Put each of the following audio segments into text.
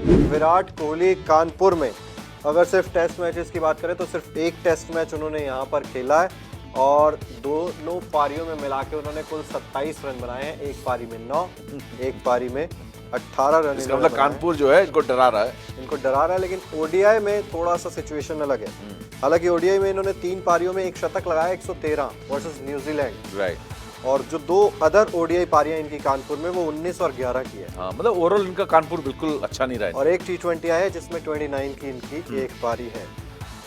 विराट कोहली कानपुर में अगर सिर्फ टेस्ट मैचेस की बात करें तो सिर्फ एक टेस्ट मैच उन्होंने यहाँ पर खेला है और दोनों पारियों में मिला के उन्होंने कुल 27 रन बनाए हैं। एक पारी में 9, एक पारी में 18 रन। इसका मतलब कानपुर जो है इनको डरा रहा है, लेकिन ओडीआई में थोड़ा सा सिचुएशन अलग है। हालांकि ओडीआई में इन्होंने 3 पारियों में एक शतक लगाया 113 वर्सेस न्यूजीलैंड, राइट। और जो 2 अदर ओडीआई पारियां इनकी कानपुर में वो 19 और 11 की है। हाँ, मतलब ओवरऑल इनका कानपुर बिल्कुल अच्छा नहीं रहा है। और एक T20 आया है जिसमें 29 की इनकी एक पारी है।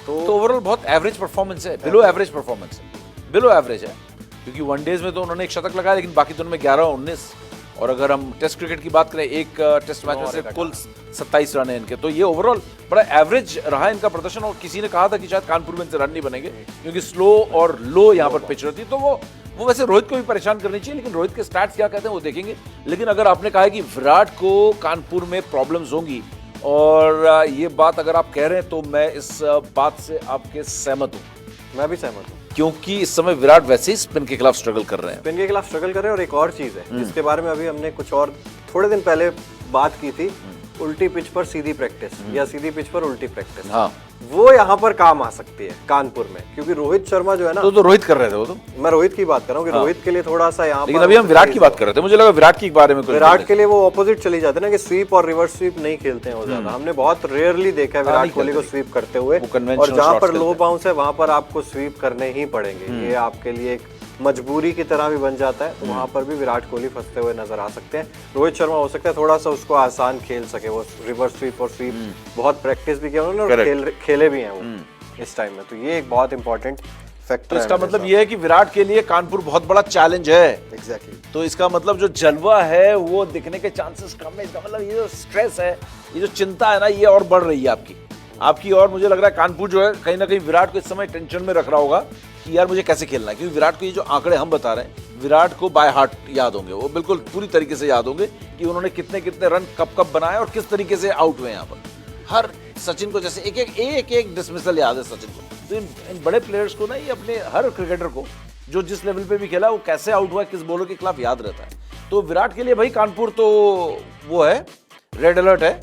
तो ओवरऑल बहुत एवरेज परफॉर्मेंस है, बिलो एवरेज परफॉर्मेंस है, बिलो एवरेज है। क्योंकि वनडेज में तो उन्होंने एक शतक लगाया, लेकिन बाकी दोनों में 11 और 19। और अगर हम टेस्ट क्रिकेट की बात करें, एक टेस्ट मैच में से कुल 27 रन है इनके। तो ये ओवरऑल बड़ा एवरेज रहा है इनका प्रदर्शन। और किसी ने कहा था कि शायद कानपुर में इनसे रन नहीं बनेंगे क्योंकि स्लो और लो यहाँ पर पिच रहती है। तो वो वैसे रोहित को भी परेशान करनी चाहिए, लेकिन रोहित के स्टैट्स क्या कहते हैं वो देखेंगे। लेकिन अगर आपने कहा है कि विराट को कानपुर में प्रॉब्लम्स होंगी, और ये बात अगर आप कह रहे हैं तो मैं इस बात से आपके सहमत हूँ। मैं भी सहमत हूँ, क्योंकि इस समय विराट वैसे ही स्पिन के खिलाफ स्ट्रगल कर रहे हैं। स्पिन के खिलाफ स्ट्रगल कर रहे हैं। और एक और चीज है जिसके बारे में अभी हमने कुछ और थोड़े दिन पहले बात की थी, उल्टी पिच पर सीधी प्रैक्टिस या सीधी पिच पर उल्टी प्रैक्टिस। हाँ, वो यहाँ पर काम आ सकती है कानपुर में, क्योंकि रोहित शर्मा जो है ना, तो रोहित कर रहे थे वो। तो मैं रोहित की बात कर रहा हूँ कि रोहित के लिए थोड़ा सा यहाँ लेकिन अभी हम विराट की बात कर रहे थे, मुझे लगा विराट के बारे में कुछ। विराट के लिए वो ऑपोजिट चली जाते हैं ना, कि स्वीप और रिवर्स स्वीप नहीं खेलते हैं वो ज्यादा। हमने बहुत रेयरली देखा है विराट कोहली को स्वीप करते हुए। और जहाँ पर लो बाउंस है वहां पर आपको स्वीप करने ही पड़ेंगे। ये आपके लिए एक मजबूरी की तरह भी बन जाता है। तो वहां पर भी विराट कोहली फंसते हुए नजर आ सकते हैं। रोहित शर्मा हो सकता है थोड़ा सा उसको आसान खेल सके, वो रिवर्स स्वीप और स्वीप बहुत प्रैक्टिस भी किया उन्होंने और खेले भी हैं वो इस टाइम में। तो ये एक बहुत इंपॉर्टेंट फैक्टर है। इसका मतलब ये है कि विराट के लिए कानपुर बहुत बड़ा चैलेंज है। एग्जैक्टली। तो इसका मतलब जो जलवा है वो दिखने के चांसेस कम है। इसका मतलब ये जो स्ट्रेस है, ये जो चिंता है ना, ये और बढ़ रही है आपकी। और मुझे लग रहा है कानपुर जो है कहीं ना कहीं विराट को इस समय टेंशन में रख रहा होगा कि यार मुझे कैसे खेलना है। क्योंकि विराट को ये जो आंकड़े हम बता रहे हैं, विराट को बाय हार्ट याद होंगे, वो बिल्कुल पूरी तरीके से याद होंगे कि उन्होंने कितने कितने रन कब बनाए और किस तरीके से आउट हुए यहाँ पर। हर सचिन को जैसे एक डिसमिसल याद है सचिन को। तो इन बड़े प्लेयर्स को ना, ये अपने हर क्रिकेटर को जो जिस लेवल पे भी खेला वो कैसे आउट हुआ, किस बॉलर के खिलाफ याद रहता है। तो विराट के लिए भाई कानपुर तो वो है, रेड अलर्ट है।